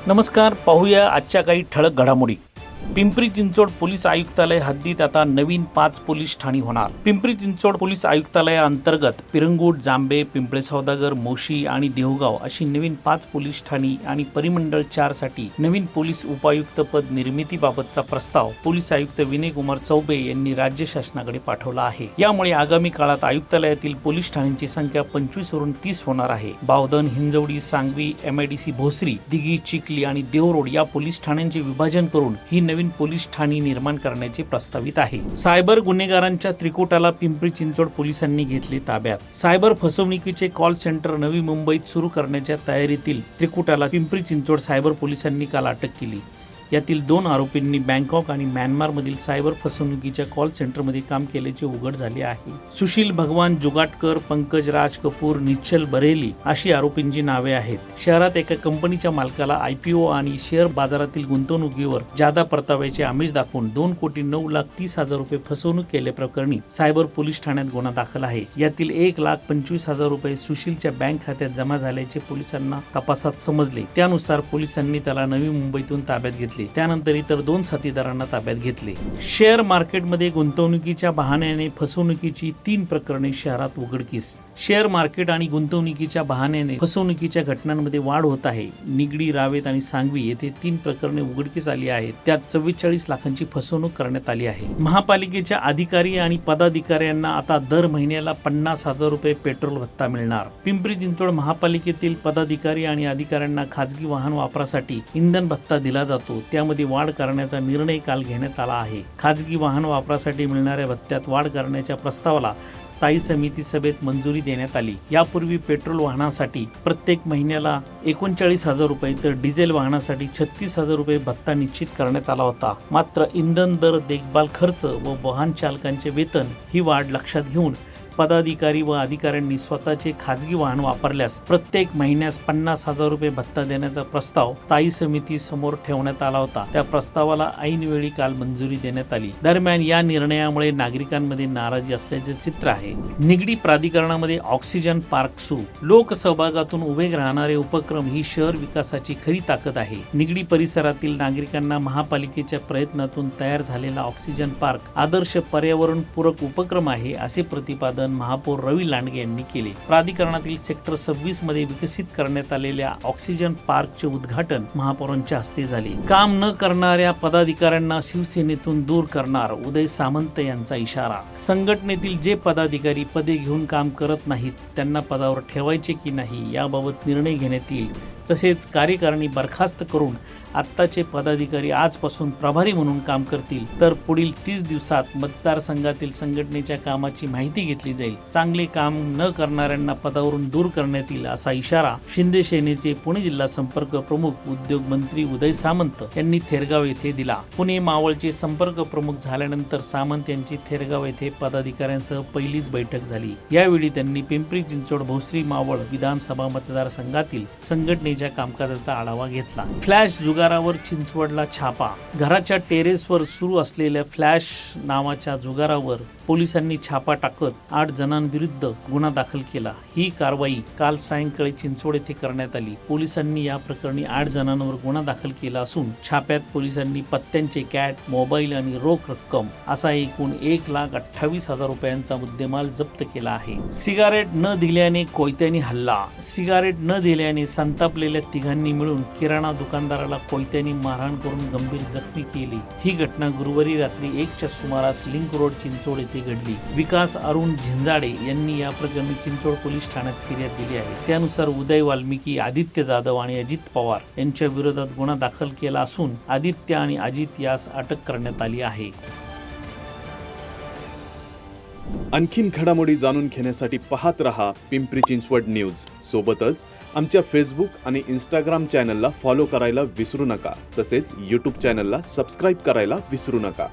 नमस्कार, पाहूया आजच्या काही ठळक घडामोडी. पिंपरी चिंचवड पोलीस आयुक्तालय हद्दीत आता नवीन 5 पोलीस ठाणी होणार. पिंपरी चिंचवड पोलीस आयुक्तालयाअंतर्गत पिरंगुट, जांभे, पिंपळे सौदागर, मोशी आणि देहगाव अशी नवीन 5 पोलीस ठाणी आणि परिमंडळ 4 साठी नवीन पोलीस उपायुक्त पद निर्मितीबाबतचा प्रस्ताव पोलीस आयुक्त विनय कुमार चौबे यांनी राज्य शासनाकडे पाठवला आहे. यामुळे आगामी काळात आयुक्तालयातील पोलीस ठाण्यांची संख्या 25 वरून 30 होणार आहे. बावधन, हिंजवडी, सांगवी, MIDC भोसरी, दिघी, चिखली आणि देवरोड या पोलीस ठाण्यांचे विभाजन करून ही नवीन पोलीस ठाणी निर्माण करण्याचे प्रस्तावित आहे. सायबर गुन्हेगारांच्या त्रिकुटाला पिंपरी चिंचवड पोलिसांनी घेतले ताब्यात. सायबर फसवणुकीचे कॉल सेंटर नवी मुंबईत सुरू करण्याच्या तयारीतील त्रिकुटाला पिंपरी चिंचवड सायबर पोलिसांनी काल अटक केली. यातील 2 आरोपींनी बँकॉक आणि म्यानमारमधील सायबर फसवणुकीच्या कॉल सेंटरमध्ये काम केल्याचे उघड झाले आहे. सुशील भगवान जुगाटकर, पंकज राज कपूर, निश्चल बरेली अशी आरोपींची नावे आहेत. शहरात एका कंपनीच्या मालकाला IPO आणि शेअर बाजारातील गुंतवणुकीवर जादा परताव्याचे आमिष दाखवून 2,09,30,000 रुपये फसवणूक केल्याप्रकरणी सायबर पोलीस ठाण्यात गुन्हा दाखल आहे. यातील 1,25,000 रुपये सुशीलच्या बँक खात्यात जमा झाल्याचे पोलिसांना तपासात समजले. त्यानुसार पोलिसांनी त्याला नवी मुंबईतून ताब्यात घेतले. त्यानंतर इतर 2 साथीदारांना ताब्यात घेतले. शेअर मार्केटमध्ये गुंतवणुकीच्या बहाण्याने फसवणुकीची 3 प्रकरणे शहरात उघडकीस. शेअर मार्केट आणि गुंतवणुकीच्या बहाण्याने फसवणुकीच्या घटनांमध्ये वाढ होत आहे. निगडी, रावेत आणि सांगवी येथे 3 प्रकरणे उघडकीस आली आहेत. त्यात 44 लाखांची फसवणूक करण्यात आली आहे. महापालिकेच्या अधिकारी आणि पदाधिकाऱ्यांना आता दर महिन्याला 50,000 रुपये पेट्रोल भत्ता मिळणार. पिंपरी चिंचवड महापालिकेतील पदाधिकारी आणि अधिकाऱ्यांना खाजगी वाहन वापरासाठी इंधन भत्ता दिला जातो. त्यामध्ये वाढ करण्याचा निर्णय काल घेण्यात आला आहे. खाजगी वाहन वापरासाठी मिळणाऱ्या भत्त्यात वाढ करण्याच्या प्रस्तावाला स्थायी समिती सभेत मंजुरी देण्यात आली. यापूर्वी पेट्रोल वाहनासाठी प्रत्येक महिन्याला 39,000 रुपये तर डिझेल वाहनासाठी 36,000 रुपये भत्ता निश्चित करण्यात आला होता. मात्र इंधन दर, देखभाल खर्च व वाहन चालकांचे वेतन ही वाढ लक्षात घेऊन पदाधिकारी व अधिकाऱ्यांनी स्वतःचे खाजगी वाहन वापरल्यास प्रत्येक महिन्यास 50,000 रुपये भत्ता देण्याचा प्रस्ताव स्थायी समिती समोर ठेवण्यात आला होता. त्या प्रस्तावाला ऐनवेळी काल मंजुरी देण्यात आली. दरम्यान या निर्णयामुळे नागरिकांमध्ये नाराजी असल्याचे चित्र आहे. निगडी प्राधिकरणामध्ये ऑक्सिजन पार्क सुरू. लोकसहभागातून उभे राहणारे उपक्रम ही शहर विकासाची खरी ताकद आहे. निगडी परिसरातील नागरिकांना महापालिकेच्या प्रयत्नातून तयार झालेला ऑक्सिजन पार्क आदर्श पर्यावरणपूरक उपक्रम आहे, असे प्रतिपादन महापौर रवी लांडगे यांनी केले. प्राधिकरणातील सेक्टर 26 मध्ये विकसित करण्यात आलेल्या ऑक्सिजन पार्कचे उद्घाटन महापौरांच्या हस्ते झाले. काम न करणाऱ्या पदाधिकाऱ्यांना शिवसेनेतून दूर करणार, उदय सामंत यांचा इशारा. संघटनेतील जे पदाधिकारी पदे घेऊन काम करत नाहीत त्यांना पदावर ठेवायचे की नाही याबाबत निर्णय घेण्यात येईल. तसेच कार्यकारिणी बरखास्त करून आत्ताचे पदाधिकारी आजपासून प्रभारी म्हणून काम करतील तर पुढील 30 दिवसात मतदारसंघातील संघटनेच्या कामाची माहिती घेतली जाईल. चांगले काम न करणाऱ्यांना पदावरून दूर करण्यात येईल असा इशारा शिंदे सेनेचे पुणे जिल्हा संपर्क प्रमुख उद्योग मंत्री उदय सामंत यांनी थेरगाव येथे दिला. पुणे मावळचे संपर्क प्रमुख झाल्यानंतर सामंत यांची थेरगाव येथे पदाधिकाऱ्यांसह पहिलीच बैठक झाली. यावेळी त्यांनी पिंपरी चिंचवड, भोसरी, मावळ विधानसभा मतदारसंघातील संघटनेच्या कामकाजाचा आढावा घेतला. फ्लॅश जुगारावर चिंचवडला छापा. घराच्या टेरेसवर सुरू असलेल्या फ्लॅश नावाच्या जुगारावर पोलिसांनी छापा टाकत 8 जणांविरुद्ध गुन्हा दाखल केला. ही कारवाई काल सायंकाळी चिंचवड येथे करण्यात आली. पोलिसांनी या प्रकरणी 8 जणांवर गुन्हा दाखल केला असून छाप्यात पोलिसांनी पत्त्यांचे कॅट, मोबाईल आणि रोख रक्कम असा एकूण 1,28,000 रुपयांचा मुद्देमाल जप्त केला आहे. सिगारेट न दिल्याने कोयत्याने हल्ला. सिगारेट न दिल्याने संतापलेल्या तिघांनी मिळून किराणा दुकानदाराला कोयत्याने मारहाण करून गंभीर जखमी केली. ही घटना गुरुवारी रात्री 1च्या सुमारास लिंक रोड चिंचवड येथे घडली. विकास अरुण झिंजाडे यांनी या प्रकरणी चिंचवड पोलीस ठाण्यात फिर्याद दिली आहे. त्यानुसार उदय वाल्मिकी, आदित्य जाधव आणि अजित पवार यांच्या विरोधात गुन्हा दाखल केला असून आदित्य आणि अजित यास अटक करण्यात आली आहे. आणखीन घडामोडी जाणून घेण्यासाठी पाहत रहा पिंपरी चिंचवड न्यूज. सोबतच आमच्या फेसबुक आणि इंस्टाग्राम चॅनलला फॉलो करायला विसरू नका. तसेच यूट्यूब चॅनलला सबस्क्राईब करायला विसरू नका.